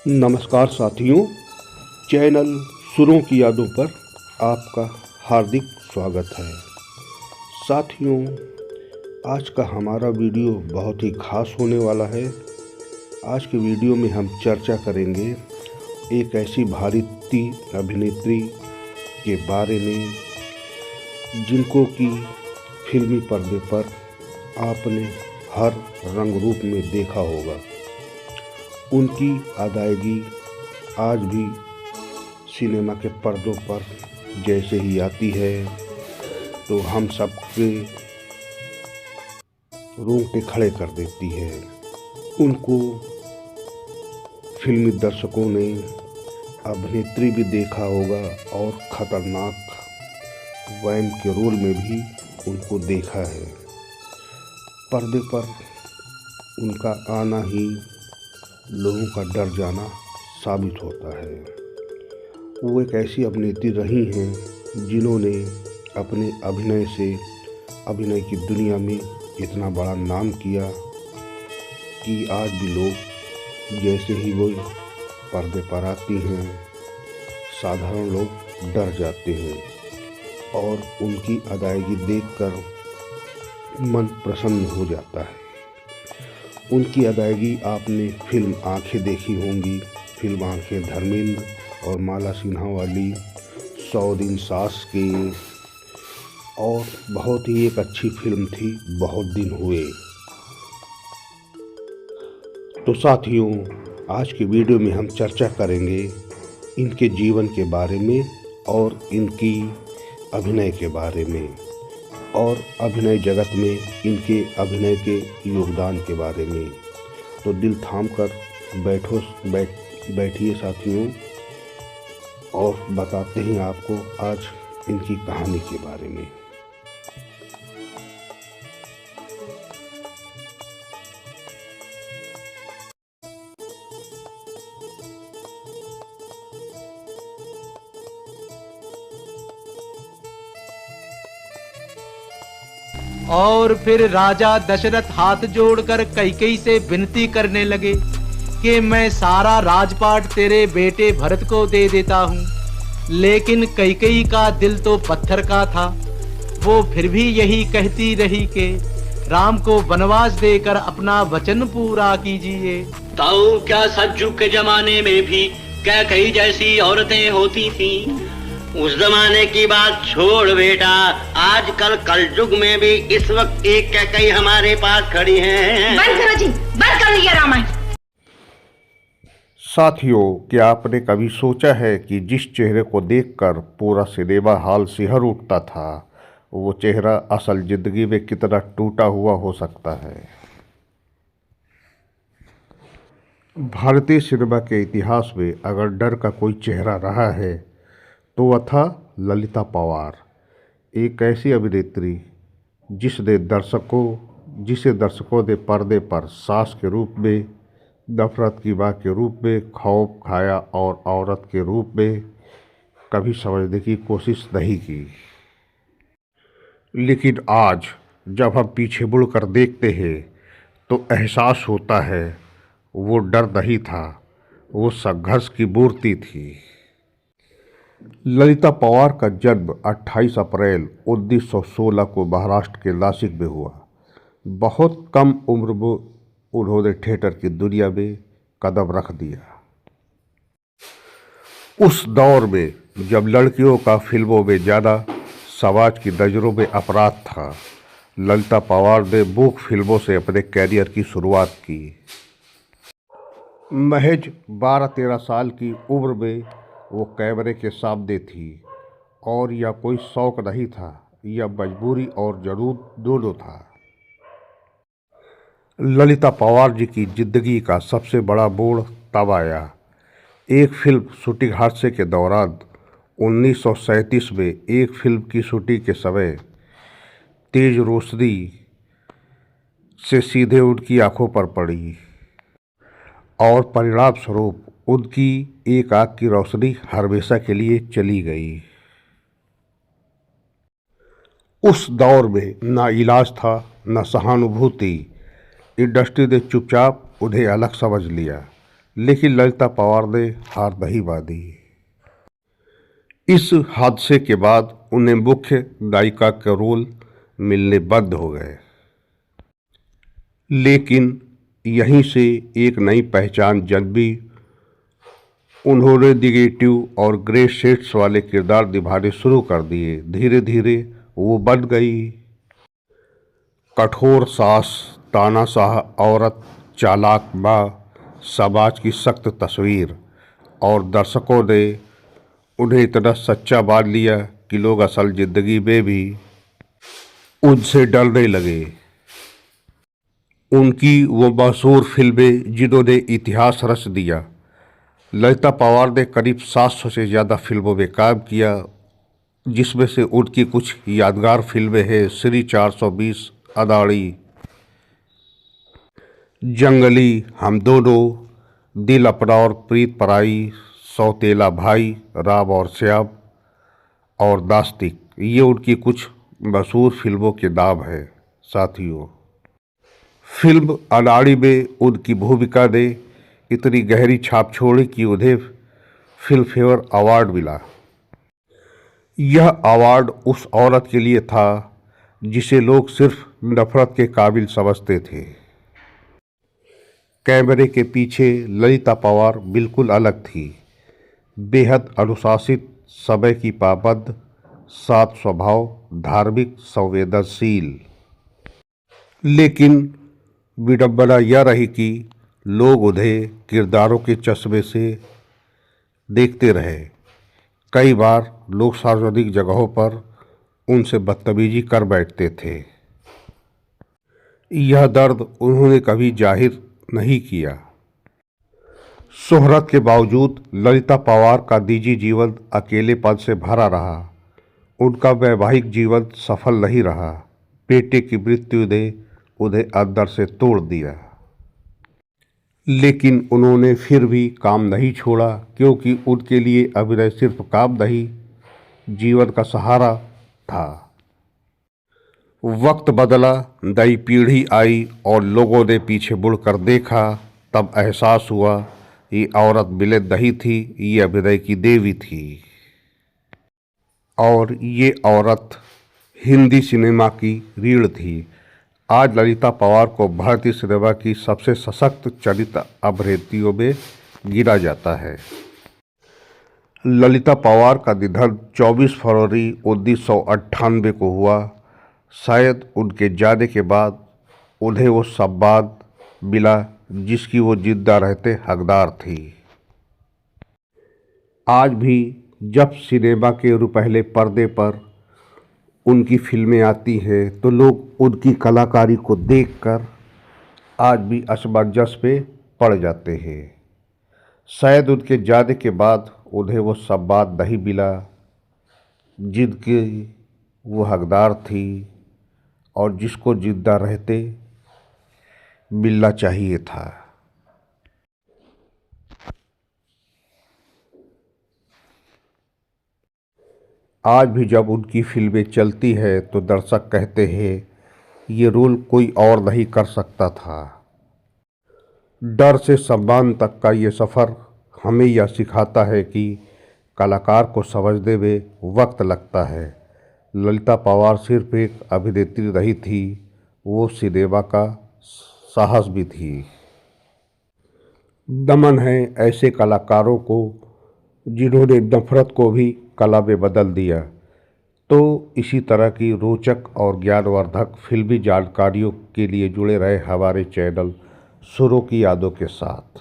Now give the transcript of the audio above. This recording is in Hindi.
नमस्कार साथियों, चैनल सुरों की यादों पर आपका हार्दिक स्वागत है। साथियों, आज का हमारा वीडियो बहुत ही खास होने वाला है। आज के वीडियो में हम चर्चा करेंगे एक ऐसी भारतीय अभिनेत्री के बारे में जिनको कि फिल्मी पर्दे पर आपने हर रंग रूप में देखा होगा। उनकी अदायगी आज भी सिनेमा के पर्दों पर जैसे ही आती है तो हम सबके रोंगटे खड़े कर देती है। उनको फिल्मी दर्शकों ने अभिनेत्री भी देखा होगा और खतरनाक वैम के रोल में भी उनको देखा है। पर्दे पर उनका आना ही लोगों का डर जाना साबित होता है। वो एक ऐसी अभिनेत्री रही हैं जिन्होंने अपने अभिनय से अभिनय की दुनिया में इतना बड़ा नाम किया कि आज भी लोग जैसे ही वो पर्दे पर आती हैं साधारण लोग डर जाते हैं और उनकी अदायगी देखकर मन प्रसन्न हो जाता है। उनकी अदायगी आपने फिल्म आँखें देखी होंगी। फिल्म आँखें धर्मेंद्र और माला सिन्हा वाली, 100 दिन सास के, और बहुत ही एक अच्छी फिल्म थी बहुत दिन हुए। तो साथियों, आज के वीडियो में हम चर्चा करेंगे इनके जीवन के बारे में और इनकी अभिनय के बारे में और अभिनय जगत में इनके अभिनय के योगदान के बारे में। तो दिल थाम कर बैठिए साथियों और बताते हैं आपको आज इनकी कहानी के बारे में। और फिर राजा दशरथ हाथ जोड़कर कैकेयी से विनती करने लगे कि मैं सारा राजपाट तेरे बेटे भरत को दे देता हूँ। लेकिन कैकेयी का दिल तो पत्थर का था। वो फिर भी यही कहती रही कि राम को वनवास देकर अपना वचन पूरा कीजिए। ताऊ क्या सज्जू के जमाने में भी कैकेयी जैसी औरतें होती थी? उस जमाने की बात छोड़ बेटा, आजकल कलयुग में भी इस वक्त एक कैकेयी हमारे पास खड़ी है। बंद करो जी, बंद कर लिया रामायण। साथियों, क्या आपने कभी सोचा है कि जिस चेहरे को देखकर पूरा सिनेमा हॉल सिहर उठता था, वो चेहरा असल जिंदगी में कितना टूटा हुआ हो सकता है? भारतीय सिनेमा के इतिहास में अगर डर का कोई चेहरा रहा है तो वह था ललिता पवार। एक ऐसी अभिनेत्री जिसे दर्शकों ने पर्दे पर सास के रूप में, नफरत की मां के रूप में खौफ खाया और औरत के रूप में कभी समझने की कोशिश नहीं की। लेकिन आज जब हम पीछे मुड़कर देखते हैं तो एहसास होता है वो डर नहीं था, वो संघर्ष की मूर्ति थी। ललिता पवार का जन्म 28 अप्रैल 1916 को महाराष्ट्र के नासिक में हुआ। बहुत कम उम्र में उन्होंने थिएटर की दुनिया में कदम रख दिया। उस दौर में जब लड़कियों का फिल्मों में जाना समाज की नज़रों में अपराध था, ललिता पवार ने मूक फिल्मों से अपने कैरियर की शुरुआत की। महज 12-13 साल की उम्र में वो कैमरे के सामने थी और यह कोई शौक नहीं था, यह मजबूरी और जुनून दोनों था। ललिता पवार जी की जिंदगी का सबसे बड़ा मोड़ तब आया। एक फिल्म शूटिंग हादसे के दौरान 1937 में एक फिल्म की शूटिंग के समय तेज रोशनी से सीधे उनकी आंखों पर पड़ी और परिणाम स्वरूप उनकी एक आंख की रोशनी हमेशा के लिए चली गई। उस दौर में ना इलाज था न सहानुभूति। इंडस्ट्री ने चुपचाप उन्हें अलग समझ लिया। लेकिन ललिता पवार ने हार नहीं मानी। इस हादसे के बाद उन्हें मुख्य नायिका के रोल मिलने बंद हो गए। लेकिन यहीं से एक नई पहचान जन्मी। उन्होंने निगेटिव और ग्रे शेड्स वाले किरदार निभाने शुरू कर दिए। धीरे धीरे वो बन गई कठोर सास, तानाशाह औरत, चालाक माँ, समाज की सख्त तस्वीर। और दर्शकों ने उन्हें इतना सच्चा मान लिया कि लोग असल जिंदगी में भी उनसे डरने लगे। उनकी वो मशहूर फिल्में जिन्होंने इतिहास रच दिया। ललिता पवार ने करीब 700 से ज़्यादा फिल्मों में काम किया, जिसमें से उनकी कुछ यादगार फिल्में हैं श्री 420, अदाड़ी, जंगली, हम दोनों, दिल अपना और प्रीत पराई, सौतेला भाई, राम और श्याम और नास्तिक। ये उनकी कुछ मशहूर फिल्मों के नाम हैं। साथियों, फिल्म अनाड़ी में उनकी भूमिका ने इतनी गहरी छाप छोड़ी कि उन्हें फिल्म फेयर अवार्ड मिला। यह अवार्ड उस औरत के लिए था जिसे लोग सिर्फ नफरत के काबिल समझते थे। कैमरे के पीछे ललिता पवार बिल्कुल अलग थी। बेहद अनुशासित, समय की पाबंद, साफ स्वभाव, धार्मिक, संवेदनशील। लेकिन विडंबना यह रही कि लोग उन्हें किरदारों के चश्मे से देखते रहे। कई बार लोग सार्वजनिक जगहों पर उनसे बदतमीजी कर बैठते थे। यह दर्द उन्होंने कभी जाहिर नहीं किया। शोहरत के बावजूद ललिता पवार का निजी जीवन अकेलेपन से भरा रहा। उनका वैवाहिक जीवन सफल नहीं रहा। बेटे की मृत्यु ने उन्हें अंदर से तोड़ दिया। लेकिन उन्होंने फिर भी काम नहीं छोड़ा, क्योंकि उनके लिए अभिनय सिर्फ काम नहीं, जीवन का सहारा था। वक्त बदला, नई पीढ़ी आई और लोगों ने पीछे मुड़कर देखा। तब एहसास हुआ ये औरत विलेन नहीं थी, ये अभिनय की देवी थी। और ये औरत हिंदी सिनेमा की रीढ़ थी। आज ललिता पवार को भारतीय सिनेमा की सबसे सशक्त चरित्र अभिनेत्रियों में गिना जाता है। ललिता पवार का निधन 24 फरवरी 1998 को हुआ। शायद उनके जाने के बाद उन्हें वो सम्मान मिला जिसकी वो जिंदा रहते हकदार थी। आज भी जब सिनेमा के रुपहले पर्दे पर उनकी फिल्में आती हैं तो लोग उनकी कलाकारी को देखकर आज भी असमंजस पे पड़ जाते हैं। शायद उनके जाने के बाद उन्हें वो सम्मान नहीं मिला जिनके वो हकदार थी और जिसको जिंदा रहते मिलना चाहिए था। आज भी जब उनकी फिल्में चलती है तो दर्शक कहते हैं ये रोल कोई और नहीं कर सकता था। डर से सम्मान तक का ये सफ़र हमें यह सिखाता है कि कलाकार को समझने में वक्त लगता है। ललिता पवार सिर्फ एक अभिनेत्री नहीं थी, वो सिनेमा का साहस भी थी। नमन है ऐसे कलाकारों को जिन्होंने नफरत को भी कला में बदल दिया। तो इसी तरह की रोचक और ज्ञानवर्धक फिल्मी जानकारियों के लिए जुड़े रहे हमारे चैनल सुरों की यादों के साथ।